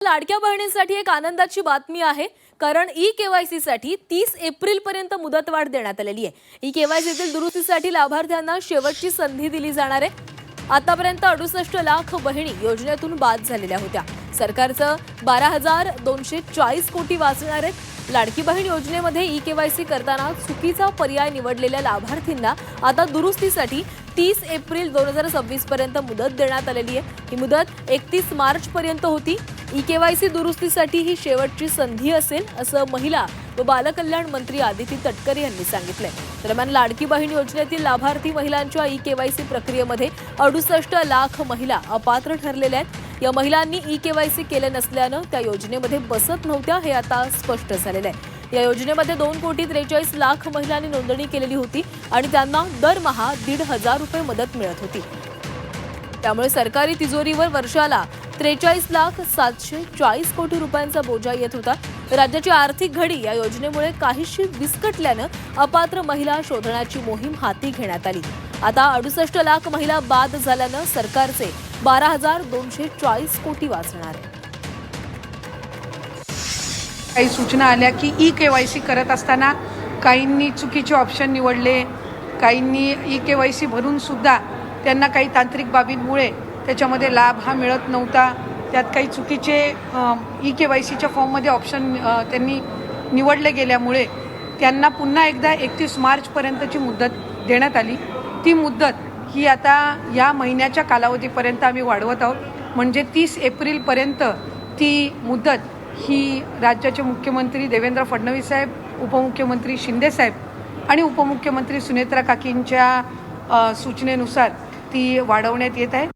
लाडक्या बहिणींसाठी एक आनंदाची बातमी आहे, कारण ई-केवायसी साठी 30 एप्रिल पर्यंत मुदतवाढ देण्यात आलेली आहे। ई-केवायसीतील दुरुस्तीसाठी लाभार्थ्यांना शेवटची संधी दिली जाणार आहे। आतापर्यंत 68 लाख बहिणी योजनेतून बाद झालेल्या होत्या। सरकारचं 12,240 कोटी वाचणार आहेत। लाडकी बहीण योजनेमध्ये ई-केवायसी करताना चुकीचा पर्याय निवडलेल्या लाभार्थींना आता दुरुस्तीसाठी 30 एप्रिल 2026 पर्यंत मुदत देण्यात आलेली आहे। ही मुदत 31 मार्च पर्यंत होती। ई-केवायसी दुरुस्तीसाठी ही शेवटची संधी असेल, असं महिला व बालकल्याण मंत्री आदिती तटकरे यांनी सांगितलंय। दरम्यान लाडकी बहीण योजनेतील लाभार्थी महिलांच्या ई-केवायसी प्रक्रियेमध्ये 68 लाख महिला अपात्र ठरलेल्या आहेत। या महिलांनी ई-केवायसी केले नसल्यानं त्या योजनेमध्ये बसत नव्हत्या, हे आता स्पष्ट झालेलं आहे। या योजनेमध्ये 2,43 लाख महिलांनी नोंदणी केलेली होती आणि त्यांना दरमहा 1,500 रुपये मदत मिळत होती। त्यामुळे सरकारी तिजोरीवर वर्षाला 43,740 कोटी रुपयांचा बोजा येत होता। राज्याची आर्थिक घडी या योजनेमुळे काहीशी विस्कटल्यानं अपात्र महिला शोधण्याची मोहीम हाती घेण्यात आली। आता 68 लाख महिला बाद झाल्यानं सरकारचे 12,240 कोटी वाचणार आहे। काही सूचना आल्या की ई-केवायसी करत असताना काहींनी चुकीचे ऑप्शन निवडले, काहींनी ई-केवायसी भरून सुद्धा त्यांना काही तांत्रिक बाबींमुळे त्याच्यामध्ये लाभ हा मिळत नव्हता। त्यात काही चुकीचे ई-केवायसीच्या फॉर्ममध्ये ऑप्शन त्यांनी निवडले गेल्यामुळे त्यांना पुन्हा एकदा 31 मार्चपर्यंतची मुदत देण्यात आली। ती मुदत ही आता या महिन्याच्या कालावधीपर्यंत आम्ही वाढवत आहोत, म्हणजे 30 एप्रिलपर्यंत ती मुदत ही राज्याचे मुख्यमंत्री देवेंद्र फडणवीस साहेब, उपमुख्यमंत्री शिंदे साहेब आणि उपमुख्यमंत्री सुनेत्रा काकींच्या सूचनेनुसार ती वाढवण्यात येत आहे।